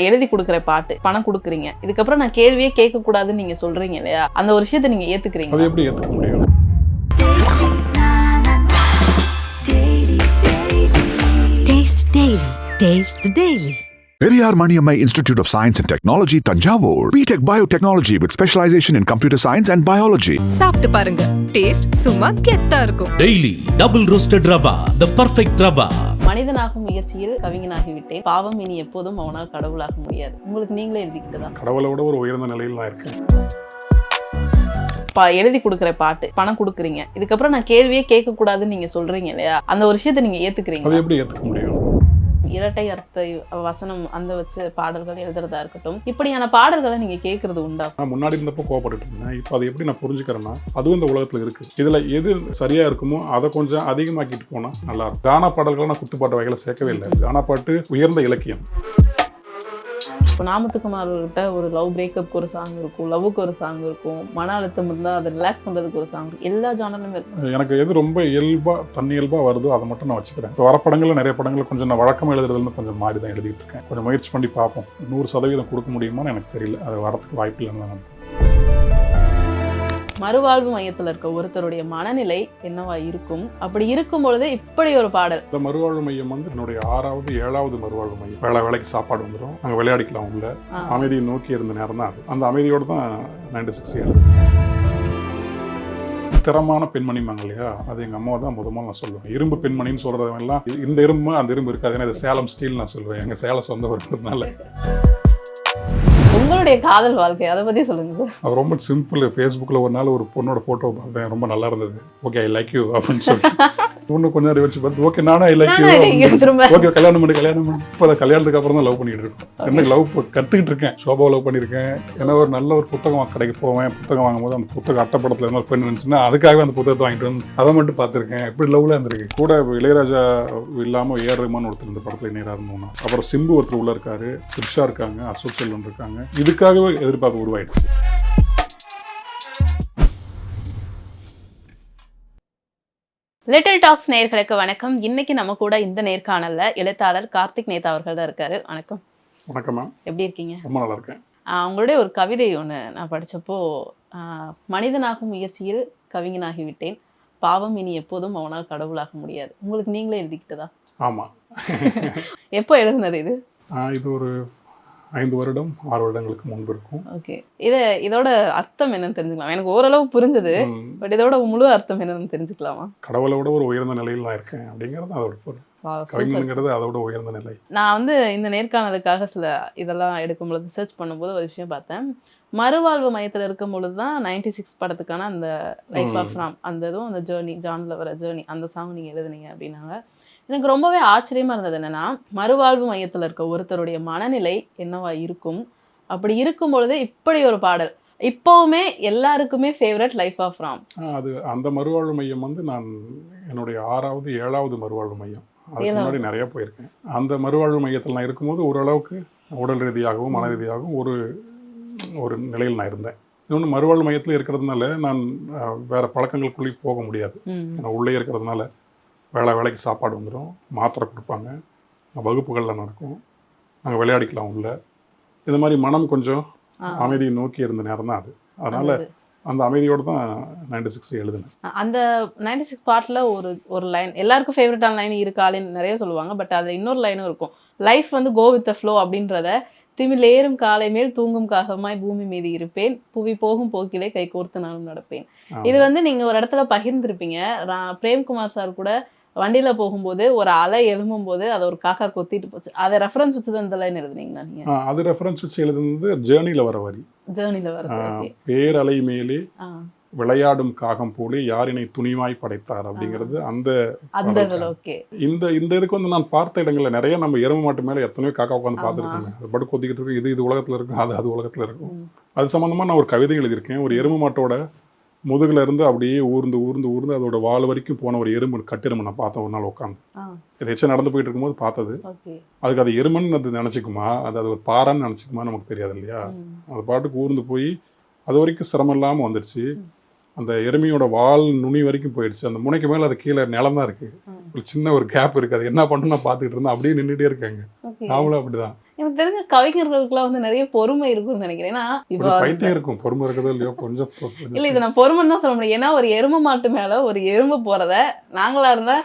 எழுதி கொடுக்குற பாட்டு, பணம் கொடுக்குறீங்க, இதுக்கப்புறம் நான் கேள்வியே கேட்க கூடாதுன்னு நீங்க சொல்றீங்க இல்லையா, அந்த ஒரு விஷயத்தை நீங்க ஏத்துக்கிறீங்க? அது எப்படி ஏத்துக்க முடியும்? Taste the Daily. Periyar Maniammai Institute of Science and Technology, Tanjavur. BTech Biotechnology with specialization in computer science and biology. சாப்பிட்டு பாருங்க, டேஸ்ட் சும்மா கெத்தா இருக்கும். Daily double roasted rava, the perfect rava. மனிதனாகும் முயற்சியில் கவிஞனாகி விட்டேன், பாவம் இனி எப்போதும் அவனால் கடவுளாக முடியாது. உங்களுக்கு நீங்களே எழுதிக்கிட்டதா? கடவுளை விட ஒரு உயர்ந்த நிலையில் நான் இருக்கேன். எழுதி கொடுக்குற பாட்டு, பணம் கொடுக்குறீங்க, இதுக்கப்புறம் நான் கேள்வியே கேட்க கூடாதுன்னு நீங்க சொல்றீங்க இல்லையா, அந்த ஒரு விஷயத்தை நீங்க ஏத்துக்கிறீங்க? அது எப்படி ஏத்துக்க முடியும்? இரட்டை அர்த்த வசனம் அந்த வச்சு பாடல்கள் எழுதுறதா இருக்கட்டும், இப்படியான பாடல்களை நீங்க கேட்கறது உண்டா? நான் முன்னாடி இருந்தப்போ கோவப்பட்டு இருந்தேன். இப்போ அதை எப்படி நான் புரிஞ்சுக்கிறேன்னா, அதுவும் இந்த உலகத்துல இருக்கு. இதுல எது சரியா இருக்குமோ அதை கொஞ்சம் அதிகமாக்கிட்டு போனா நல்லா இருக்கும். கானா பாடல்களை நான் குத்துப்பாட்டு வகையில சேர்க்கவே இல்லை. கானா பாட்டு உயர்ந்த இலக்கியம். இப்போ நாமத்துக்குமார் கிட்ட ஒரு லவ் பிரேக்கப்க்கு ஒரு சாங் இருக்கும், லவ்வுக்கு ஒரு சாங் இருக்கும், மன அழுத்தம் இருந்தால் அதை ரிலாக்ஸ் பண்ணுறதுக்கு ஒரு சாங், எல்லா ஜானலுமே இருக்கும். எனக்கு எது ரொம்ப தன்னியல்பாக வருதோ அதை மட்டும் நான் வச்சுக்கிறேன். இப்போ வர படங்களில் நிறைய படங்கள் கொஞ்சம் நான் வழக்கமாக எழுதுறதுல கொஞ்சம் மாறி தான் எழுதிட்டு இருக்கேன். கொஞ்சம் முயற்சி பண்ணி பார்ப்போம். 100% கொடுக்க முடியுமான்னு எனக்கு தெரியல. அது வரதுக்கு வாய்ப்பு இல்லைன்னு தான் நினைக்கிறேன். மறுவாழ்வு மையத்தில் இருக்க ஒருத்தருடைய மனநிலை என்னவா இருக்கும்? அப்படி இருக்கும் பொழுது இப்படி ஒரு பாடல். இந்த மறுவாழ்வு மையம் வந்து என்னுடைய 6வது 7வது மறுவாழ்வு மையம். வேலைக்கு சாப்பாடு வந்துடும், நாங்கள் விளையாடிக்கலாம் உள்ள. அமைதியை நோக்கி இருந்த நேரம் தான் அது. அந்த அமைதியோடு தான் 96 எழுது. திறமான பெண்மணிமாங்க இல்லையா, அது எங்கள் அம்மாவை தான் முதல்ல நான் சொல்லுவேன். இரும்பு பெண்மணின்னு சொல்கிறதெல்லாம் இந்த இரும்பு அந்த இரும்பு இருக்காது. ஏன்னா இது சேலம் ஸ்டீல் நான் சொல்லுவேன். எங்கள் சேலம் சொந்த இருக்கிறதுனால. உங்களுடைய காதல் வாழ்க்கை அதை பற்றி சொல்லுங்க. அது ரொம்ப சிம்பிள். ஃபேஸ்புக்கில் ஒரு நாள் ஒரு பொண்ணோட ஃபோட்டோ பார்த்தேன், ரொம்ப நல்லா இருந்தது. ஓகே ஐ லைக் யூ அப்படின்னு சொல்லி இன்னும் கொஞ்ச நேரம் வச்சு பார்த்து ஓகே நானும் ஐ லைக் யூ, ஓகே கல்யாணம் பண்ணி இப்போ அதை கல்யாணத்துக்கு அப்புறம் தான் லவ் பண்ணிட்டு இருக்கோம். என்ன லவ் கற்றுக்கிட்டு இருக்கேன். ஷோபாவை லவ் பண்ணியிருக்கேன். ஏன்னா ஒரு நல்ல ஒரு புத்தகம் கடைக்கு போவேன். புத்தகம் வாங்கும்போது அந்த புத்தகம் அட்டைப்படத்தில் என்ன பெண் இருந்துச்சுன்னா அதுக்காகவே அந்த புத்தகத்தை வாங்கிட்டு வந்து அதை மட்டும் பார்த்துருக்கேன். எப்படி லவ்ல இருந்திருக்கு. கூட இளையராஜா இல்லாமல் ஏஆர் ரஹ்மான் ஒருத்தர் இந்த படத்தில் நேராக இருந்தோம்னா, அப்புறம் சிம்பு ஒருத்தர் உள்ள இருக்காரு, த்ரிஷா இருக்காங்க, அசோக் செல்வன் இருக்காங்க. இதுக்காகவே எதிர்பார்ப்பு உருவாயிடுச்சு. லிட்டில் டாக்ஸ் நேயர்களுக்கு வணக்கம். இன்னைக்கு நம்ம கூட இந்த நேர்காணல்ல எழுத்தாளர் கார்த்திக் நேதா அவர்கள் தான் இருக்காரு. வணக்கம். வணக்கம் மேம். எப்படி இருக்கீங்க? ரொம்ப நல்லா இருக்கேன். உங்களுடைய ஒரு கவிதை ஒன்று நான் படித்தப்போ, மனிதனாகும் முயற்சியில் கவிஞனாகி விட்டேன், பாவம் இனி எப்போதும் அவனால் கடவுளாக முடியாது. உங்களுக்கு நீங்களே எழுதிக்கிட்டதா? ஆமாம். எப்போ எழுதுனது இது? இது ஒரு 5 வருடம் 6 வருடங்களுக்கு முன்பு இருக்கும். ஓகே. இதோட அர்த்தம் என்னன்னு தெரிஞ்சுக்கலாம்? எனக்கு ஓரளவு புரிஞ்சது, பட் இதோட முழு அர்த்தம் என்னன்னு தெரிஞ்சுக்கலாமா? கடவுளை விட ஒரு உயர்ந்த நிலையில் நான் இருக்கேன் அப்படிங்கிறது அதோட பொருள். கவிஞங்கிறது அதோட உயர்ந்த நிலை. நான் இந்த நேர்காணலுக்காக சில இதெல்லாம் எடுக்கும்பொழுது சர்ச் பண்ணும்போது ஒரு விஷயம் பார்த்தேன். மறுவாழ்வு மையத்தில் இருக்கும் பொழுது தான் 96 படத்துக்கான அந்த லைஃப் ஆஃப் ராம், அந்த இதுவும் அந்த ஜேர்னி, ஜான்ல வர ஜேர்னி, அந்த சாங் நீங்கள் எழுதுனீங்க அப்படின்னாங்க. எனக்கு ரொம்பவே ஆச்சரியமா இருந்தது என்னன்னா, மறுவாழ்வு மையத்தில் இருக்க ஒருத்தருடைய மனநிலை என்னவா இருக்கும்? அப்படி இருக்கும் பொழுது இப்படி ஒரு பாடல் இப்போவுமே எல்லாருக்குமே ஃபேவரட், லைஃப் ஆஃப் ராம். அது அந்த மறுவாழ்வு மையம் வந்து நான் என்னுடைய 6வது 7வது மறுவாழ்வு மையம். அதுக்கு முன்னாடி நிறைய போயிருக்கேன். அந்த மறுவாழ்வு மையத்தில் நான் இருக்கும்போது ஓரளவுக்கு உடல் ரீதியாகவும் மன ரீதியாகவும் ஒரு நிலையில் நான் இருந்தேன். இன்னொன்று மறுவாழ்வு மையத்தில் இருக்கிறதுனால நான் வேறு பழக்கங்களுக்குள்ளேயும் போக முடியாது. நான் உள்ளே இருக்கிறதுனால வேலைக்கு சாப்பாடு வந்துடும், மாத்திரை கொடுப்பாங்க, வகுப்புகளில் நடக்கும், நாங்கள் விளையாடிக்கலாம் உள்ள. இது மாதிரி மனம் கொஞ்சம் அமைதியை நோக்கி இருந்த நேரம் தான் அது. அதனால் அந்த அமைதியோடு தான் 96 எழுதுனேன். அந்த 96 பாட்டில் ஒரு லைன் எல்லாருக்கும் ஃபேவரட்டான லைன் இருக்காளேன்னு நிறைய சொல்லுவாங்க. பட் அதில் இன்னொரு லைனும் இருக்கும். லைஃப் வந்து கோ வித் த ஃப்ளோ அப்படின்றத, திமிலேறும் காலை மேல் தூங்கும் காகமாய் பூமி மீது இருப்பேன், புவி போகும் போக்கிலே கை கோர்த்து நானும் நடப்பேன். இது நீங்கள் ஒரு இடத்துல பகிர்ந்துருப்பீங்க. பிரேம்குமார் சார் கூட வண்டியில் போகும்போது ஒரு அலை எழும்பும் போது அதை ஒரு காக்கா கொத்திட்டு போச்சு. அதை ரெஃபரன்ஸ் வச்சு தான் இந்த லைன் எழுதுனீங்களா நீங்கள்? அது ரெஃபரன்ஸ் வச்சு எழுதுனது ஜேர்னியில் வர வரி. ஜேர்னியில் வர பேரலை மேலே விளையாடும் காகம் போலே யாரினை துணிவாய் படைத்தார் அப்படிங்கிறது அந்த ஓகே. இந்த இதுக்கு வந்து நான் பார்த்த இடங்கள்ல நிறைய நம்ம எருமை மாட்டு மேலே எத்தனையோ காக்கா உட்காந்து பார்த்துருக்கேங்க. அது படு கொத்திக்கிட்டு இருக்கு. இது உலகத்தில் இருக்கும், அது உலகத்தில் இருக்கும். அது சம்மந்தமாக நான் ஒரு கவிதை எழுதியிருக்கேன். ஒரு எருமை மாட்டோட முதுகுல இருந்து அப்படியே ஊர்ந்து அதோட வால் வரைக்கும் போன ஒரு எறும்பு, கட்டெரும்பு நான் பார்த்தேன் ஒரு நாள் உட்காந்து. இது எச்சா நடந்து போயிட்டு இருக்கும்போது பார்த்தது. அதுக்கு அது எறும்புன்னு அது நினச்சிக்குமா, அது ஒரு பாறான்னு நினச்சிக்குமா நமக்கு தெரியாது இல்லையா. அது பாட்டுக்கு ஊர்ந்து போய் அது வரைக்கும் சிரமம் இல்லாமல் வந்துடுச்சு. அந்த எருமையோட வால் நுனி வரைக்கும் போயிடுச்சு. அந்த முனைக்கு மேலே அது கீழே நிலம் தான் இருக்குது. ஒரு சின்ன ஒரு கேப் இருக்குது. அது என்ன பண்ணணும் நான் பார்த்துக்கிட்டு இருந்தேன். அப்படியே நின்றுட்டே இருக்காங்க. நாமளும் அப்படிதான். எனக்கு தெரிஞ்ச கவிஞர்களுக்குலாம் வந்து நிறைய பொறுமை இருக்கும்னு நினைக்கிறேன். ஏன்னா இப்போ பைத்தியம் இருக்கும், பொறுமை இருக்கிறதோ இல்லையோ கொஞ்சம் இல்ல இது நான் பொறுமைன்னு தான் சொல்ல முடியும். ஏன்னா ஒரு எருமை மாட்டு மேல ஒரு எறும்பு போறத நாங்களா இருந்தா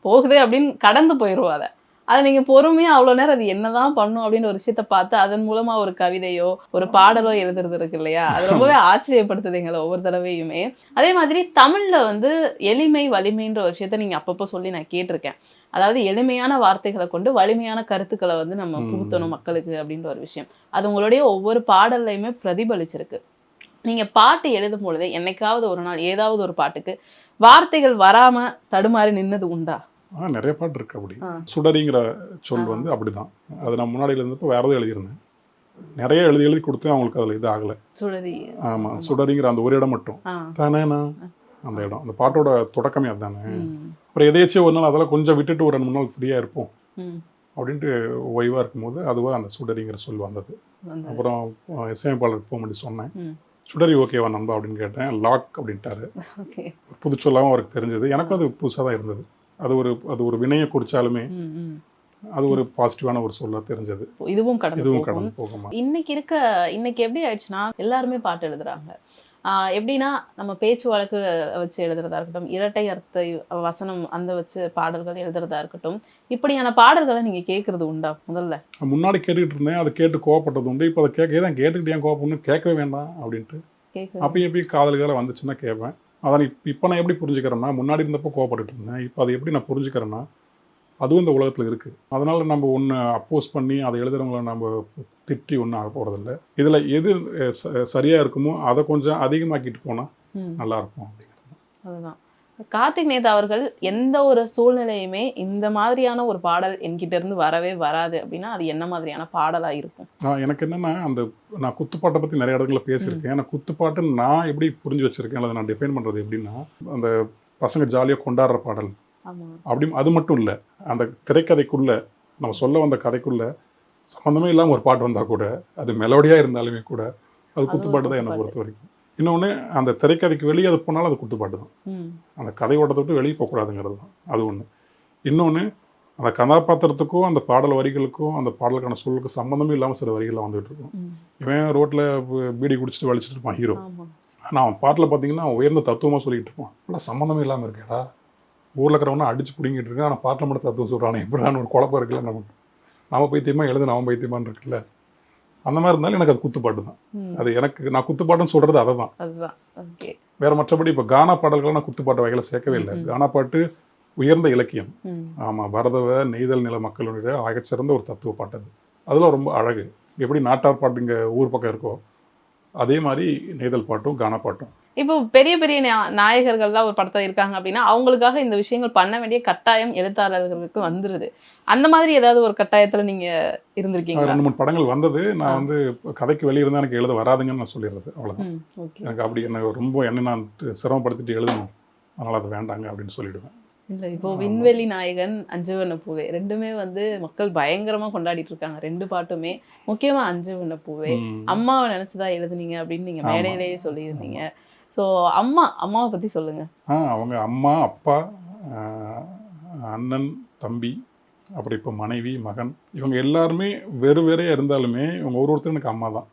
போகுது அப்படின்னு கடந்து போயிடுவோம். அதை நீங்க பொறுமையா அவ்வளவு நேரம் அது என்னதான் பண்ணும் அப்படின்னு ஒரு விஷயத்த பார்த்து அதன் மூலமா ஒரு கவிதையோ ஒரு பாடலோ எழுதுறது இருக்கு இல்லையா, அது ரொம்பவே ஆச்சரியப்படுத்துது எங்களை ஒவ்வொரு தடவையுமே. அதே மாதிரி தமிழ்ல வந்து எளிமை வலிமைன்ற ஒரு விஷயத்த நீங்க அப்பப்போ சொல்லி நான் கேட்டிருக்கேன். அதாவது எளிமையான வார்த்தைகளை கொண்டு வலிமையான கருத்துக்களை வந்து நம்ம புகுத்தணும் மக்களுக்கு அப்படின்ற ஒரு விஷயம். அது உங்களுடைய ஒவ்வொரு பாடல்லையுமே பிரதிபலிச்சிருக்கு. நீங்க பாட்டு எழுதும் பொழுது என்னைக்காவது ஒரு நாள் ஏதாவது ஒரு பாட்டுக்கு வார்த்தைகள் வராம தடுமாறி நின்னது உண்டா? நிறைய பாட்டு இருக்கு. அப்படி சுடரிங்கிற சொல் வந்து அப்படிதான். அது நான் முன்னாடியில இருந்தப்போ வேற எதுவும் எழுதியிருந்தேன். நிறைய எழுதி கொடுத்தேன், அவங்களுக்கு அதில் இது ஆகலை. சுடரி. ஆமா, சுடரிங்கிற அந்த ஒரு இடம் மட்டும் தானேண்ணா, அந்த இடம், அந்த பாட்டோட தொடக்கமே அதுதானே. அப்புறம் எதையாச்சும் ஒரு நாள் அதெல்லாம் கொஞ்சம் விட்டுட்டு ஒரு 2 3 நாள் ஃப்ரீயாக இருப்போம் அப்படின்ட்டு ஓய்வாக இருக்கும்போது அதுவாக அந்த சுடரிங்கிற சொல் வந்தது. அப்புறம் இசையமைப்பாளருக்கு ஃபோன் பண்ணி சொன்னேன், சுடரி ஓகேவா நண்பா அப்படின்னு கேட்டேன். லாக் அப்படின்ட்டாரு. ஒரு புதுச்சொல்லாவும் அவருக்கு தெரிஞ்சது, எனக்கும் அது புதுசாக தான் இருந்தது. அது ஒரு வினையை குறிச்சாலுமே அது ஒரு பாசிட்டிவான ஒரு சொல்ல தெரிஞ்சது. இதுவும் கடந்து போகுமா. இன்னைக்கு எப்படி ஆயிடுச்சுன்னா எல்லாருமே பாட்டு எழுதுறாங்க. எப்படின்னா நம்ம பேச்சு வழக்கு வச்சு எழுதுறதா இருக்கட்டும், இரட்டை அர்த்த வசனம் அந்த வச்சு பாடல்கள் எழுதுறதா இருக்கட்டும், இப்படியான பாடல்களை நீங்க கேட்கறது உண்டா? முதல்ல முன்னாடி கேட்டுக்கிட்டு இருந்தேன், அதை கேட்டு கோவப்பட்டது உண்டு. இப்போ அதை கேட்டுக்கிட்டு ஏன் கோவப்படணும், கேட்கவே வேண்டாம் அப்படின்ட்டு அப்பயும் எப்பயும் காதல்கால வந்துச்சுன்னா கேட்பேன். அதான் இப்போ நான் எப்படி புரிஞ்சுக்கிறேன்னா, முன்னாடி இருந்தப்போ கோவப்பட்டுட்டு இருந்தேன், இப்போ அதை எப்படி நான் புரிஞ்சுக்கிறேன்னா அதுவும் இந்த உலகத்தில் இருக்குது. அதனால் நம்ம ஒன்று அப்போஸ் பண்ணி அதை எழுதுறவங்கள நம்ம திட்டி ஒன்றும் ஆக போகிறதில்ல. இதில் எது சரியாக இருக்குமோ அதை கொஞ்சம் அதிகமாக்கிட்டு போனால் நல்லாயிருக்கும் அப்படிங்கிறது. அதுதான் கார்த்திக் நேதா அவர்கள் எந்த ஒரு சூழ்நிலையுமே இந்த மாதிரியான ஒரு பாடல் என்கிட்ட இருந்து வரவே வராது அப்படின்னா அது என்ன மாதிரியான பாடலாக இருக்கும்? எனக்கு என்னென்னா, நான் குத்துப்பாட்டை பற்றி நிறைய இடத்துல பேசியிருக்கேன். ஏன்னா குத்துப்பாட்டு நான் எப்படி புரிஞ்சு வச்சுருக்கேன், அதை நான் டிஃபைன் பண்ணுறது எப்படின்னா, அந்த பசங்க ஜாலியாக கொண்டாடுற பாடல் அப்படி அது மட்டும் இல்லை, அந்த திரைக்கதைக்குள்ளே நம்ம சொல்ல வந்த கதைக்குள்ளே சம்மந்தமே இல்லாமல் ஒரு பாட்டு வந்தால் கூட அது மெலோடியாக இருந்தாலுமே கூட அது குத்துப்பாட்டு தான் என்னை பொறுத்த வரைக்கும். இன்னொன்று, அந்த திரைக்கதைக்கு வெளியே அது போனாலும் அது குத்துப்பாட்டு தான். அந்த கதை ஓட்டத்தை விட்டு வெளியே போகக்கூடாதுங்கிறது தான் அது ஒன்று. இன்னொன்று, அந்த கதாபாத்திரத்துக்கும் அந்த பாடல் வரிகளுக்கும் அந்த பாடலுக்கான சொல்லுக்கு சம்மந்தமே இல்லாமல் சில வரிகள்லாம் வந்துட்டு இருக்கும். இவன் ரோட்டில் பீடி குடிச்சிட்டு வலிச்சிட்டு இருப்பான் ஹீரோ, ஆனால் அவன் பாட்டில் பார்த்தீங்கன்னா உயர்ந்த தத்துவமாக சொல்லிகிட்டு இருப்பான். நல்லா சம்மந்தமே இல்லாமல் இருக்கேடா, ஊரில் இருக்கிறவனா அடிச்சு பிடிங்கிட்டு இருக்கேன், ஆனால் பாட்டில் மட்டும் தத்துவம் சொல்கிறானே எப்படின்னு ஒரு குழப்பம் இருக்குல்ல. நம்ம பைத்தியமா எழுது அவன் பைத்தியமான்னு இருக்குல்ல. அந்த மாதிரி இருந்தாலும் எனக்கு அது குத்துப்பாட்டு தான். அது எனக்கு நான் குத்துப்பாட்டுன்னு சொல்கிறது அதை தான். வேற மற்றபடி இப்போ கானா பாடல்களை நான் குத்துப்பாட்டு வகையில சேர்க்கவே இல்லை. கானா பாட்டு உயர்ந்த இலக்கியம். ஆமாம், பரதவ நெய்தல் நில மக்களுடைய ஆகச்சிறந்த ஒரு தத்துவ பாட்டு. அதெல்லாம் ரொம்ப அழகு. எப்படி நாட்டார் பாட்டு இங்கே ஊர் பக்கம் இருக்கோ அதே மாதிரி நெய்தல் பாட்டும் கானா பாட்டும். இப்போ பெரிய பெரிய நாயகர்கள்லாம் ஒரு படத்தில் இருக்காங்க அப்படின்னா அவங்களுக்காக இந்த விஷயங்கள் பண்ண வேண்டிய கட்டாயம் எழுத்தாளர்களுக்கு வந்துருது. அந்த மாதிரி ஏதாவது ஒரு கட்டாயத்தில் நீங்கள் இருந்திருக்கீங்க? 2 3 படங்கள் வந்தது. நான் வந்து கதைக்கு வெளியே இருந்தால் எனக்கு எழுத வராதுங்கன்னு நான் சொல்லிடுறது, அவ்வளோதான். எனக்கு அப்படி என்ன நான் சிரமப்படுத்திட்டு எழுதணும், அதனால் அது வேண்டாங்க அப்படின்னு சொல்லிடுவேன். இல்லை, இப்போ விண்வெளி நாயகன், அஞ்சு வண்ண பூவே ரெண்டுமே வந்து மக்கள் பயங்கரமாக கொண்டாடிட்டு இருக்காங்க. 2 பாட்டுமே, முக்கியமாக அஞ்சு வண்ண பூவே அம்மாவை நினச்சிதான் எழுதுனீங்க அப்படின்னு நீங்கள் மேடையிலேயே சொல்லியிருந்தீங்க. ஸோ அம்மாவை பற்றி சொல்லுங்கள். அவங்க அம்மா, அப்பா, அண்ணன், தம்பி, அப்புறம் இப்போ மனைவி, மகன், இவங்க எல்லாருமே வேறு வேறையாக இருந்தாலுமே இவங்க ஒருத்தரும் எனக்கு அம்மா தான்.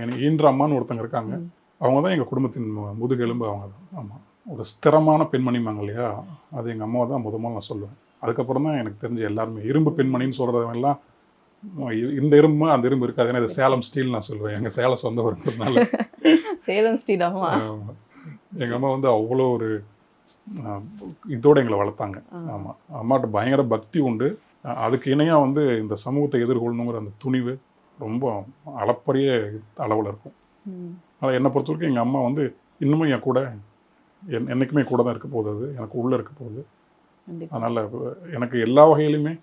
எனக்கு ஈன்ற அம்மான்னு ஒருத்தங்க இருக்காங்க, அவங்க தான் எங்கள் குடும்பத்தின் முதுகெலும்பு, அவங்க தான். ஆமாம், ஒரு ஸ்திரமான பெண்மணிமாங்க இல்லையா, அது எங்கள் அம்மாவை தான் முதல்ல நான் சொல்லுவேன். அதுக்கப்புறம் தான் எனக்கு தெரிஞ்ச எல்லாருமே இரும்பு பெண்மணின்னு சொல்கிறதெல்லாம் இந்த இரும்பு அந்த இரும்பு இருக்காது. ஏன்னா இது சேலம் ஸ்டீல் நான் சொல்லுவேன், எங்கள் சேலம் சொந்த வருங்கிறதுனால சேலம் ஸ்டீல். எங்கள் அம்மா வந்து அவ்வளோ ஒரு இதோடு எங்களை வளர்த்தாங்க. ஆமாம், அம்மாட்ட பயங்கர பக்தி உண்டு. அதுக்கு இணையாக வந்து இந்த சமூகத்தை எதிர்கொள்ளணுங்கிற அந்த துணிவு ரொம்ப அளப்பரிய அளவில் இருக்கும். ஆனால் என்னை பொறுத்த வரைக்கும் எங்கள் அம்மா வந்து இன்னமும் என் கூட என்றைக்குமே கூட தான் இருக்க போகுது, அது எனக்கு உள்ளே இருக்க போகுது. அதனால் எனக்கு எல்லா வகையிலுமே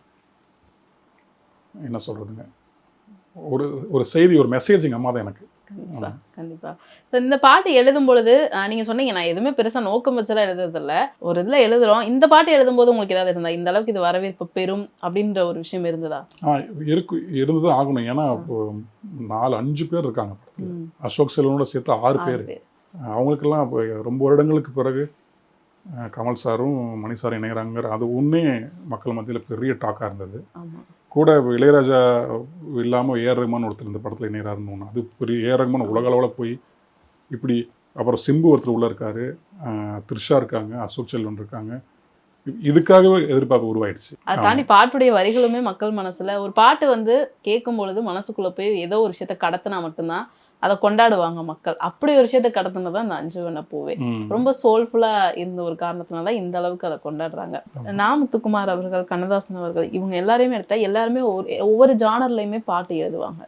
என்ன சொல்கிறதுங்க, ஒரு செய்தி, ஒரு மெசேஜ் எங்கள் அம்மா தான் எனக்கு. கண்டிப்பாக. இந்த பாட்டு எழுதும் பொழுது நீங்கள் சொன்னீங்க, நான் எதுவுமே பெருசாக நோக்கம் வச்செல்லாம் எழுதுறதில்ல, ஒரு இதில் எழுதுகிறோம். இந்த பாட்டு எழுதும்போது உங்களுக்கு ஏதாவது இருந்தா இந்த அளவுக்கு இது வரவேற்பு பெறும் அப்படின்ற ஒரு விஷயம் இருந்ததா? இருந்தது ஆகணும். ஏன்னா இப்போ 4-5 பேர் இருக்காங்க. அசோக் செல்வனோட சேர்த்து 6 பேர். அவங்களுக்கெல்லாம் இப்போ ரொம்ப வருடங்களுக்கு பிறகு கமல் சாரும் மணி சாரும் இணைகிறாங்கிற அது ஒன்றே மக்கள் மத்தியில் பெரிய டாக்காக இருந்தது. கூட இளையராஜா இல்லாமல் ஏஆர் ரஹ்மான் ஒருத்தர் இந்த படத்தில் இணையறாருன்னு ஒன்று, அது பெரிய ஏஆர் ரஹ்மான் உலக அளவில் போய் இப்படி, அப்புறம் சிம்பு ஒருத்தர் உள்ளே இருக்காரு, த்ரிஷா இருக்காங்க, அசோக் செல்வன் இருக்காங்க, இதுக்காகவே எதிர்பார்ப்பு உருவாயிடுச்சு. அதை தாண்டி பாட்டுடைய வரிகளுமே மக்கள் மனசுல ஒரு பாட்டு வந்து கேட்கும் பொழுது மனசுக்குள்ள போய் ஏதோ ஒரு விஷயத்த கடத்தினா மட்டும்தான் அதை கொண்டாடுவாங்க மக்கள். அப்படி ஒரு விஷயத்த கடத்தினதான் இந்த அஞ்சு வண்ண பூவே ரொம்ப சோல்ஃபுல்லா இருந்த ஒரு காரணத்தினால இந்த அளவுக்கு அதை கொண்டாடுறாங்க. நா. முத்துக்குமார் அவர்கள், கண்ணதாசன் அவர்கள், இவங்க எல்லாரையுமே எடுத்தா எல்லாருமே ஒவ்வொரு ஜானர்லையுமே பாட்டு எழுதுவாங்க.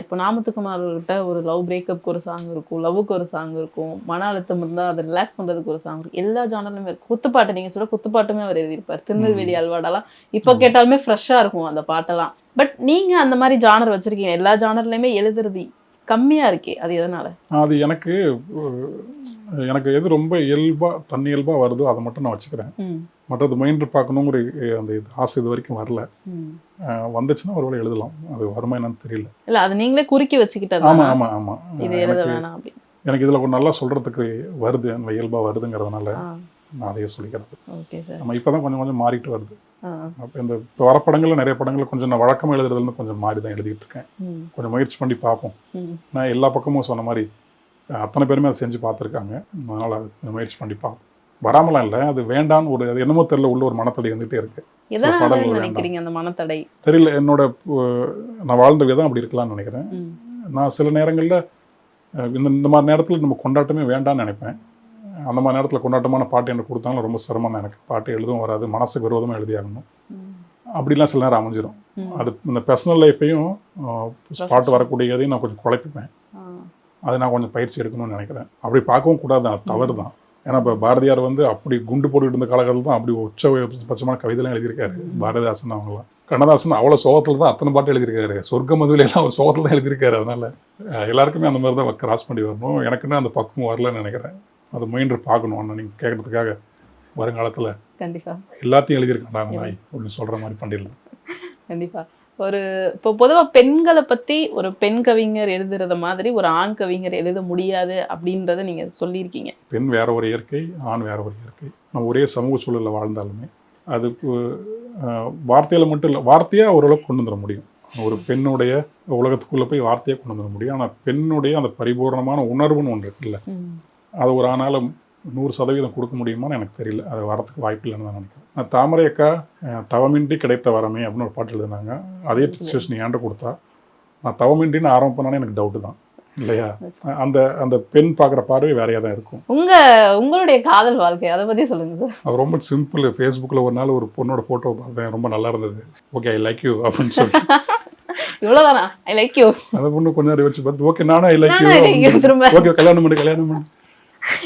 இப்போ நா. முத்துக்குமார் அவர்கிட்ட ஒரு லவ் பிரேக்கப்க்கு ஒரு சாங் இருக்கும், லவ்வுக்கு ஒரு சாங் இருக்கும், மன அழுத்தம் இருந்தால் அதை ரிலாக்ஸ் பண்ணுறதுக்கு ஒரு சாங் இருக்கும், எல்லா ஜானர்லையுமே இருக்கும். குத்துப்பாட்டு நீங்கள் சொல்ல குத்துப்பாட்டுமே அவர் எழுதியிருப்பார். திருநெல்வேலி அல்வாடெல்லாம் இப்போ கேட்டாலுமே ஃப்ரெஷ்ஷாக இருக்கும் அந்த பாட்டெல்லாம். பட் நீங்கள் அந்த மாதிரி ஜானர் வச்சுருக்கீங்க, எல்லா ஜானர்லையுமே எழுதுறது கம்மியாக இருக்கே, அது எதனால? அது எனக்கு எது ரொம்ப தன்னியல்பாக வருதோ அதை மட்டும் நான் வச்சுக்கிறேன். மற்றது மைண்ட் பார்க்கணுங்கிற அந்த ஆசை இது வரைக்கும் வரல. வந்துச்சுன்னா ஒரு வேளை எழுதலாம், அது வருமா என்னன்னு தெரியல. இல்லை, அது நீங்களே குறுக்கி வச்சுக்கிட்டது. ஆமாம் ஆமாம் ஆமாம், இது எழுத வேணாம் அப்படின்னு எனக்கு இதில் கொஞ்சம் நல்லா சொல்கிறதுக்கு வருது, அந்த இயல்பாக வருதுங்கிறதுனால நான் அதையே சொல்லிக்கிறது. Okay sir. நம்ம இப்போ தான் கொஞ்சம் கொஞ்சம் மாறிட்டு வருது. அப்போ இந்த இப்போ வர படங்களில் நிறைய படங்கள் கொஞ்சம் நான் வழக்கமாக எழுதுறதுலேருந்து கொஞ்சம் மாறி தான் எழுதிட்டு இருக்கேன். கொஞ்சம் முயற்சி பண்ணி பார்ப்போம். நான் எல்லா பக்கமும் சொன்ன மாதிரி அத்தனை பேருமே அதை செஞ்சு பார்த்துருக்காங்க, அதனால் அது முயற்சி பண்ணி பார்ப்போம். வராமலாம் இல்லை, அது வேண்டான்னு ஒரு அது என்னமோ தெரியல, உள்ள ஒரு மனத்தடை வந்துகிட்டே இருக்கு. நினைக்கிறீங்க அந்த மனத்தடை? தெரியல, என்னோட நான் வாழ்ந்த விதம் அப்படி இருக்கலாம்னு நினைக்கிறேன். நான் சில நேரங்களில் இந்த மாதிரி நேரத்தில் நம்ம கொண்டாட்டமே வேண்டாம்னு நினைப்பேன். அந்த மாதிரி நேரத்தில் கொண்டாட்டமான பாட்டு எனக்கு கொடுத்தாலும் ரொம்ப சிரமம் தான் எனக்கு. பாட்டு எழுதும் வராது, மனசுக்கு விரோதமாக எழுதியாகணும், அப்படிலாம் சில நேரம் அமைஞ்சிடும். அது இந்த பர்சனல் லைஃப்பையும் பாட்டு வரக்கூடியதையும் நான் கொஞ்சம் குழப்பிப்பேன். அது நான் கொஞ்சம் பயிற்சி எடுக்கணும்னு நினைக்கிறேன். அப்படி பார்க்கவும் கூடாது, அது தவறு தான். ஏன்னா இப்போ பாரதியார் வந்து அப்படி குண்டு போட்டுக்கிட்டு இருந்த காலகட்டத்தில் தான் அப்படி உச்சபட்சமான கவிதைலாம் எழுதியிருக்காரு பாரதிதாசன். அவங்களாம் கண்ணதாசன் அவ்வளோ சோகத்தில் தான் அத்தனை பாட்டு எழுதியிருக்காரு. சொர்க்க மதுவிலாம் அவர் சோகத்தில் தான் எழுதியிருக்காரு. அதனால் எல்லாருக்குமே அந்த மாதிரி தான் கிராஸ் பண்ணி வரணும். எனக்குன்னு அந்த பக்குவம் வரலன்னு நினைக்கிறேன். அது முயன்று பார்க்கணும். ஆனால் நீங்கள் கேட்கறதுக்காக வருங்காலத்தில் கண்டிப்பாக எல்லாத்தையும் எழுதியிருக்காங்க நாய் அப்படின்னு சொல்கிற மாதிரி பண்ணிடலாம். கண்டிப்பாக. இப்போ பொதுவாக பெண்களை பற்றி ஒரு பெண் கவிஞர் எழுதுறத மாதிரி ஒரு ஆண் கவிஞர் எழுத முடியாது அப்படின்றத நீங்கள் சொல்லியிருக்கீங்க. பெண் வேற ஒரு இயற்கை, ஆண் வேற ஒரு இயற்கை. நம்ம ஒரே சமூக சூழலில் வாழ்ந்தாலுமே அது வார்த்தையில் மட்டும் இல்லை, வார்த்தையாக ஓரளவுக்கு கொண்டு வந்துட முடியும். ஒரு பெண்ணுடைய உலகத்துக்குள்ளே போய் வார்த்தையாக கொண்டு வந்துட முடியும். ஆனால் பெண்ணுடைய அந்த பரிபூர்ணமான உணர்வுன்னு ஒன்று இருக்குல்ல, அது ஒரு ஆணால் 100% கொடுக்க முடியுமான்னு எனக்கு தெரியல. அது வரத்துக்கு வாய்ப்பு இல்லைன்னு தான் நினைக்கிறேன். நான் தாமரை அக்கா தவமின்றி கிடைத்த வரமே அப்படின்னு ஒரு பாட்டு எழுதுனாங்க. அதே சிச்சுவேஷன் ஏன்ட்ட கொடுத்தா நான் தவமின்றின்னு ஆரம்பம் பண்ணானே எனக்கு டவுட்டு தான் இல்லையா? அந்த பெண் பார்க்குற பார்வை வேறையாக தான் இருக்கும். உங்களுடைய காதல் வாழ்க்கை அதை பற்றி சொல்லுங்க சார். அது ரொம்ப சிம்பிள். ஃபேஸ்புக்கில் ஒரு நாள் ஒரு பொண்ணோட ஃபோட்டோ பார்த்தேன், ரொம்ப நல்லா இருந்தது. ஓகே, ஐ லைக் யூ அப்படின்னு சொல்லி. இவ்வளோதானா? I like you. அந்த பொண்ணு கொஞ்ச நேரம் வச்சு பார்த்துட்டு ஓகே நானும் ஐ லைக் யூ, ஓகே கல்யாணம் பண்ணி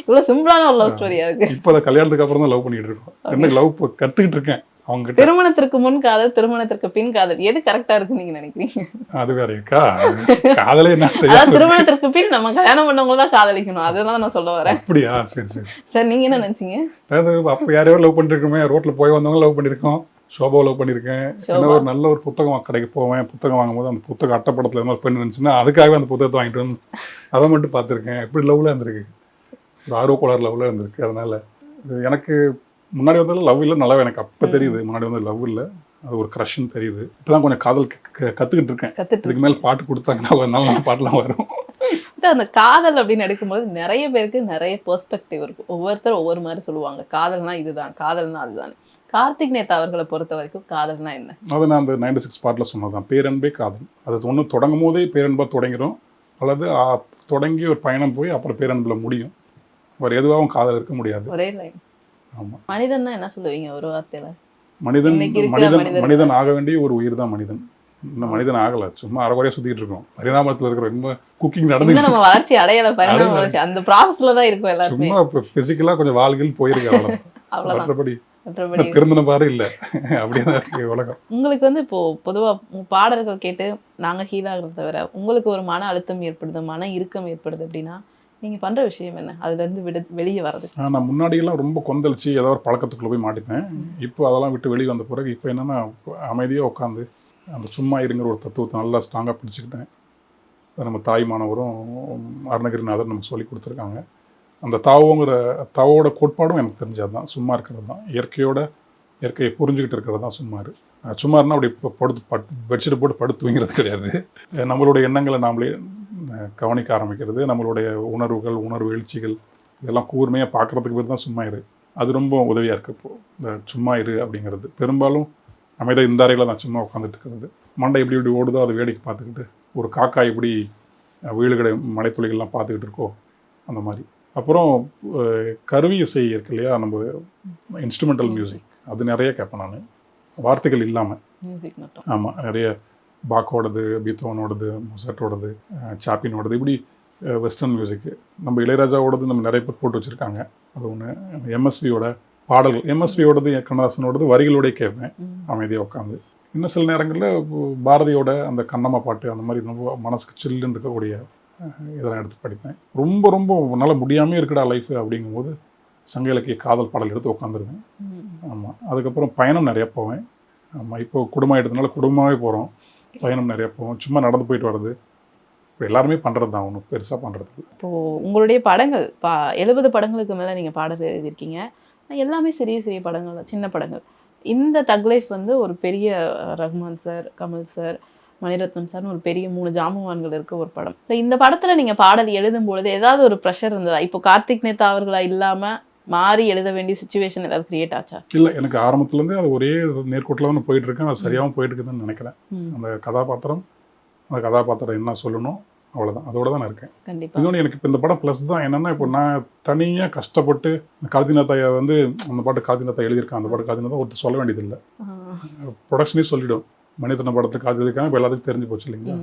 இவ்வளோ சிம்பிளான ஒரு லவ் ஸ்டோரியா இருக்கு. இப்போ அதை கல்யாணத்துக்கு அப்புறம் தான் லவ் பண்ணிட்டு இருக்கோம். என்ன லவ் கற்றுக்கிட்டு இருக்கேன் அவங்க. திருமணத்திற்கு முன் காதல், திருமணத்திற்கு பின் காதல், எது கரெக்டா இருக்குன்னு நீங்க நினைக்கிறீங்க? அது வேற இருக்கா? காதலே என்ன, திருமணத்திற்கு பின் நம்ம கல்யாணம் பண்ணவங்க தான் காதலிக்கணும், அதெல்லாம் நான் சொல்ல வரேன். அப்படியா? சரி சரி சார், நீங்க என்ன நினைச்சீங்க? அப்போ யாரையோ லவ் பண்ணிருக்கோமே, ரோட்ல போய் வந்தவங்க லவ் பண்ணிருக்கோம். ஷோபாவை லவ் பண்ணியிருக்கேன். ஏன்னா ஒரு நல்ல ஒரு புத்தகம் கடைக்கு போவேன், புத்தகம் வாங்கும்போது அந்த புத்தகம் அட்டைப்படத்தில் இருந்தால் பெண் இருந்துச்சுன்னா அதுக்காகவே அந்த புத்தகத்தை வாங்கிட்டு வந்து அதை மட்டும் பார்த்துருக்கேன். எப்படி லவ்ல இருந்திருக்கு, ஒரு ஆர்வ கோளாறு லவ்ல இருந்திருக்கு. அதனால எனக்கு முன்னாடி வந்தாலும் லவ் இல்லை, நல்லா எனக்கு அப்போ தெரியுது. முன்னாடி வந்து லவ் இல்லை, அது ஒரு க்ரஷ்ன்னு தெரியுது. இப்போதான் கொஞ்சம் காதல் கற்றுக்கிட்டு இருக்கேன். இதுக்கு மேலே பாட்டு கொடுத்தாங்கன்னா நல்ல பாட்டுலாம் வரும். அந்த காதல் அப்படின்னு எடுக்கும்போது நிறைய பேருக்கு நிறைய பெர்ஸ்பெக்டிவ் இருக்கும். ஒவ்வொருத்தரும் ஒவ்வொரு மாதிரி சொல்லுவாங்க. காதல்னா இதுதான், காதல்னா அதுதான். கார்த்திக் நேத்தா அவர்களை பொறுத்த வரைக்கும் காதல்னா என்ன? அது நான் அந்த 96 பாட்டில் சொன்னதான், பேரன்பே காதல். அது ஒன்று தொடங்கும் போதே பேரன்பாக தொடங்கிறோம், அல்லது தொடங்கி ஒரு பயணம் போய் அப்புறம் பேரன்பில் முடியும். ஒரு எதுவாகவும் காதல் இருக்க முடியாது. ஒரே லைன். ஆமாம். மனிதன்னா என்ன சொல்லுவீங்க ஒரு வார்த்தையில? மனிதன் ஆக வேண்டிய ஒரு உயிர் தான் மனிதன். இன்னும் மனிதன் ஆகலை, சும்மா அரைக்குறையாக சுற்றிட்டு இருக்கோம். பரிணாமத்தில் இருக்கிற இன்னும் குக்கிங் நடந்து நம்ம வளர்ச்சி அடையலை, பரிணாம வளர்ச்சி அந்த ப்ராசஸ்ல தான் இருக்கும் எல்லாருமே. சும்மா இப்போ ஃபிசிக்கலாக கொஞ்சம் வாழ்கள் போயிருக்கு, மற்றபடி திருந்தின பாரு இல்லை. அப்படியே தான் இருக்கு உலகம். உங்களுக்கு வந்து இப்போ பொதுவாக பாடல்கள் கேட்டு நாங்கள் ஹீல் ஆகிறத தவிர உங்களுக்கு ஒரு மன அழுத்தம் ஏற்படுது, மன இறுக்கம் ஏற்படுது அப்படின்னா நீங்கள் பண்ணுற விஷயம் என்ன? அதுலேருந்து வெளியே வர்றது? நான் முன்னாடியெல்லாம் ரொம்ப கொந்தளிச்சு ஏதோ ஒரு பழக்கத்துக்குள்ளே போய் மாட்டிப்பேன். இப்போ அதெல்லாம் விட்டு வெளியே வந்த பிறகு இப்போ என்னென்னா அமைதியாக உட்காந்து அந்த சும்மா இருங்கிற ஒரு தத்துவத்தை நல்லா ஸ்ட்ராங்காக பிடிச்சிக்கிட்டேன். நம்ம தாய்மானவரும் அருணகிரிநாதர் நமக்கு சொல்லி கொடுத்துருக்காங்க. அந்த தாவோட கோட்பாடும் எனக்கு தெரிஞ்சது தான், சும்மா இருக்கிறது தான். இயற்கையை புரிஞ்சுக்கிட்டு இருக்கிறது தான் சும்மா சும்மா இருந்தால் அப்படி பெட்ஷீட் போட்டு படுத்து தூங்கிறது கிடையாது. நம்மளுடைய எண்ணங்களை நாமளே கவனிக்க ஆரம்பிக்கிறது, நம்மளுடைய உணர்வு எழுச்சிகள் இதெல்லாம் கூர்மையாக பார்க்குறதுக்கு பேர் தான் சும்மா இரு. அது ரொம்ப உதவியாக இருக்குது இப்போது இந்த சும்மா இரு அப்படிங்கிறது. பெரும்பாலும் நம்ம இதை இந்த அறையில் நான் சும்மா உட்காந்துட்டு இருக்கிறது, மண்டை எப்படி இப்படி ஓடுதோ அதை வேடிக்கை பார்த்துக்கிட்டு, ஒரு காக்காய் இப்படி வீடுகளை மலைத்துளிகள்லாம் பார்த்துக்கிட்டு இருக்கோ அந்த மாதிரி. அப்புறம் கருவி இசை இருக்கு இல்லையா, நம்ம இன்ஸ்ட்ருமெண்டல் மியூசிக் அது நிறைய கேட்பேன் நான், வார்த்தைகள் இல்லாமல் மியூசிக் மட்டும். ஆமாம், நிறைய பாக்கோடது, பீத்தோவனோடது, மொசட்டோடது, சாப்பினோடது, இப்படி வெஸ்டர்ன் மியூசிக்கு. நம்ம இளையராஜாவோடது நம்ம நிறைய பேர் போட்டு வச்சுருக்காங்க. அது ஒன்று. எம்எஸ்வியோட பாடல்கள், எம்எஸ்வியோடது கண்ணதாசனோடது வரிகளோடய கேட்பேன் அமைதியாக உட்காந்து. இன்னும் சில நேரங்களில் பாரதியோட அந்த கண்ணம்மா பாட்டு அந்த மாதிரி ரொம்ப மனசுக்கு சில்லுன்னு இருக்கக்கூடிய இதெல்லாம் எடுத்து படிப்பேன். ரொம்ப ரொம்ப நல்லா முடியாமல் இருக்கடா லைஃப் அப்படிங்கும்போது சங்க இலக்கிய காதல் பாடல் எடுத்து உட்காந்துருவேன். ஆமாம். அதுக்கப்புறம் பயணம் நிறையா போவேன். ஆமாம், இப்போ குடும்பம் எடுத்தனால குடும்பமாகவே போகிறோம், பயணம் நிறையா போவோம். சும்மா நடந்து போயிட்டு வர்றது இப்போ எல்லாருமே பண்ணுறது தான், ஒன்றும் பெருசாக பண்ணுறதுக்கு. இப்போது உங்களுடைய படங்கள் 70 படங்களுக்கு மேலே நீங்கள் பாடல் எழுதியிருக்கீங்க. எல்லாமே சிறிய சிறிய படங்கள் தான், சின்ன படங்கள். இந்த தக் லைஃப் வந்து ஒரு பெரிய ரஹ்மான் சார், கமல் சார், மணிரத்னம் சார்னு ஒரு பெரிய 3 ஜாம்பவான்கள் இருக்க ஒரு படம். ஸோ இந்த படத்தில் நீங்கள் பாடல் எழுதும் பொழுது ஏதாவது ஒரு ப்ரெஷர் இருந்ததா? இப்போ கார்த்திக் நேதா அவர்களா இல்லாமல் மாறி எழுத வேண்டிய சுச்சுவேஷன் ஏதாவது கிரியேட் ஆச்சா? இல்லை, எனக்கு ஆரம்பத்துலேருந்தே அது ஒரே நேர்கோட்டில் தான் போயிட்டுருக்கேன். அது சரியாகவும் போயிட்டுருக்குதுன்னு நினைக்கிறேன். அந்த கதாபாத்திரம் என்ன சொல்லணும் அவ்வளோதான், அதோட தான் நான் இருக்கேன். கண்டிப்பாக. இன்னொன்று எனக்கு இப்போ இந்த படம் ப்ளஸ் தான் என்னென்னா, இப்போ நான் தனியாக கஷ்டப்பட்டு கார்த்திநாத்தாயை வந்து அந்த பாட்டு கார்த்திநாத்தா எழுதியிருக்கேன், அந்த பாட்டு கார்த்திநாத்தா ஒருத்தர் சொல்ல வேண்டியதில்லை, ப்ரொடக்ஷனே சொல்லிவிடும். மணிரத்னம் படத்துக்கு காத்திருக்காங்க, இப்போ எல்லாத்துக்கும் தெரிஞ்சு போச்சு இல்லைங்களா.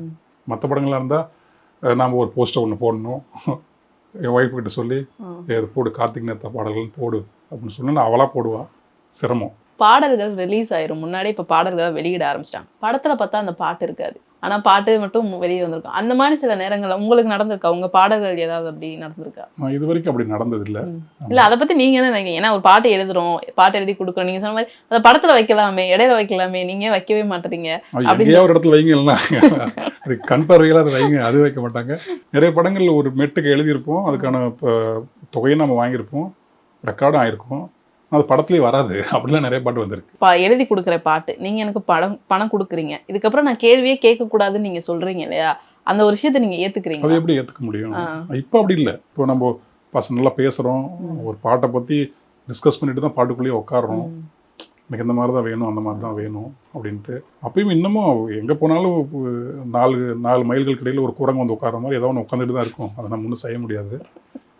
மற்ற படங்களாக இருந்தால் நாம் ஒரு போஸ்டர் ஒன்று போடணும், என் ஒய்ஃப் கிட்ட சொல்லி போடு கார்த்திக் நேத்தா பாடல்கள் போடு அப்படின்னு சொன்னா அவளாக போடுவா, சிரமம். பாடல்கள் ரிலீஸ் ஆயிரும் முன்னாடி, இப்போ பாடல்களை வெளியிட ஆரம்பிச்சிட்டாங்க. படத்தில் பார்த்தா அந்த பாட்டு இருக்காது, ஆனால் பாட்டு மட்டும் வெளியே வந்திருக்கும். அந்த மாதிரி சில நேரங்கள் உங்களுக்கு நடந்திருக்கா? உங்கள் பாடல்கள் ஏதாவது அப்படி நடந்திருக்கா? இது வரைக்கும் அப்படி நடந்ததில்லை. இல்லை, அதை பற்றி நீங்கள் என்ன நினைக்கிறீங்க? ஏன்னா ஒரு பாட்டு எழுதுறோம், பாட்டு எழுதி கொடுக்குறோம், நீங்கள் சொன்ன மாதிரி அதை படத்தில் வைக்கலாமே, இடையில வைக்கலாமே, நீங்கள் வைக்கவே மாட்டேறீங்க. அப்படியே ஒரு இடத்துல வைங்க, இல்லைன்னா அது கண் பார்வையில் அதை வைங்க, அது வைக்க மாட்டாங்க. நிறைய படங்கள் ஒரு மெட்டுக்கு எழுதியிருப்போம், அதுக்கான தொகையை நம்ம வாங்கியிருப்போம், ரெக்கார்டும் ஆகிருக்கும், அது படத்துலேயே வராது. அப்படிலாம் நிறைய பாட்டு வந்திருக்கு. எழுதி கொடுக்குற பாட்டு நீங்கள் எனக்கு பணம் கொடுக்குறீங்க, இதுக்கப்புறம் நான் கேள்வியே கேட்கக்கூடாதுன்னு நீங்கள் சொல்கிறீங்க இல்லையா? அந்த ஒரு விஷயத்தை நீங்கள் ஏற்றுக்கிறீங்க. அது எப்படி ஏற்றுக்க முடியும்? இப்போ அப்படி இல்லை. இப்போ நம்ம பர்சனலாக பேசுகிறோம், ஒரு பாட்டை பற்றி டிஸ்கஸ் பண்ணிட்டு தான் பாட்டுக்குள்ளேயே உட்காடுறோம். எனக்கு இந்த மாதிரி தான் வேணும், அந்த மாதிரி தான் வேணும் அப்படின்ட்டு. அப்பயும் இன்னமும் எங்கே போனாலும் 4 மைல்களுக்கு இடையில் ஒரு குரங்கு வந்து உட்கார மாதிரி ஏதோ ஒன்று உட்காந்துட்டு தான் இருக்கும். அதை நம்ம ஒன்றும் செய்ய முடியாது.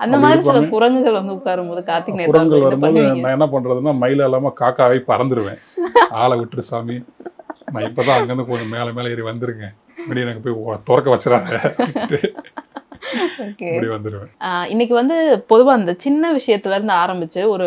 அந்த மாதிரி சில குரங்குகள் வந்து உட்காரும் போது கார்த்திக் நேத்தா குரங்குகள் வரும்போது நான் என்ன பண்ணுறதுன்னா, மயில இல்லாமல் காக்காவை பறந்துடுவேன். ஆளை விட்டுரு சாமி, நான் இப்போ தான் அங்கேருந்து கொஞ்சம் மேலே ஏறி வந்துருங்க, இப்படி எனக்கு போய் திறக்க வச்சுறாங்க, இப்படி வந்துடுவேன். இன்னைக்கு வந்து பொதுவாக அந்த சின்ன விஷயத்துல இருந்து ஆரம்பிச்சு ஒரு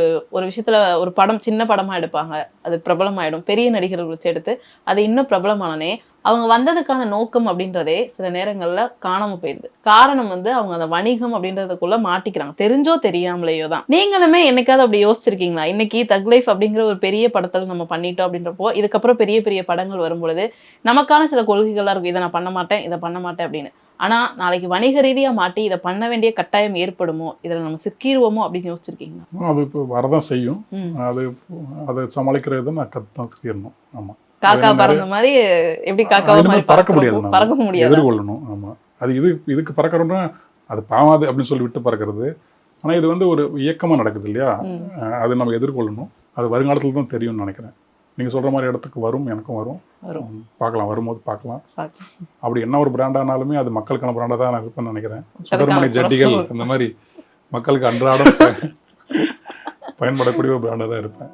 விஷயத்துல ஒரு படம் சின்ன படமா எடுப்பாங்க, அது பிரபலமாயிடும், பெரிய நடிகர்கள் வச்சு எடுத்து அது இன்னும் பிரபலமானே அவங்க வந்ததுக்கான நோக்கம் அப்படின்றதே சில நேரங்களில் காணாமல் போயிடுது. காரணம் வந்து அவங்க அந்த வணிகம் அப்படின்றதுக்குள்ள மாட்டிக்கிறாங்க, தெரிஞ்சோ தெரியாமலேயோ தான். நீங்களுமே என்னைக்காவது அப்படி யோசிச்சிருக்கீங்களா? இன்னைக்கு தக் லைஃப் அப்படிங்கிற ஒரு பெரிய படத்தில் நம்ம பண்ணிட்டோம் அப்படின்றப்போ இதுக்கப்புறம் பெரிய பெரிய படங்கள் வரும்பொழுது நமக்கான சில கொள்கைகள்லாம் இருக்கும், இதை நான் பண்ண மாட்டேன், இதை பண்ண மாட்டேன் அப்படின்னு. ஆனால் நாளைக்கு வணிக ரீதியாக மாட்டி இதை பண்ண வேண்டிய கட்டாயம் ஏற்படுமோ, இதில் நம்ம சிக்கிடுவோமோ அப்படின்னு யோசிச்சிருக்கீங்களா? அது இப்போ வரதான் செய்யும். அதை சமாளிக்கிறது நான் கற்றுக்கணும். ஆமாம், காக்கா பறந்த மாதிரி எப்படி காக்காவை பறக்க முடியாது, பறக்க முடியாது, எதிர்கொள்ளணும். ஆமாம், அது இதுக்கு பறக்கிறோம்னா அது பாவாது அப்படின்னு சொல்லி விட்டு பறக்கிறது. ஆனால் இது வந்து ஒரு இயக்கமாக நடக்குது இல்லையா, அது நம்ம எதிர்கொள்ளணும். அது வருங்காலத்தில் தான் தெரியும்னு நினைக்கிறேன். நீங்கள் சொல்கிற மாதிரி இடத்துக்கு வரும், எனக்கும் வரும், பார்க்கலாம், வரும்போது பார்க்கலாம். அப்படி என்ன ஒரு பிராண்டானாலுமே அது மக்களுக்கான பிராண்டாக தான் நான் இருப்பேன்னு நினைக்கிறேன். சுடர்மணி ஜட்டிகள் அந்த மாதிரி மக்களுக்கு அன்றாடம் பயன்படக்கூடிய ஒரு பிராண்டாக தான் இருப்பேன்.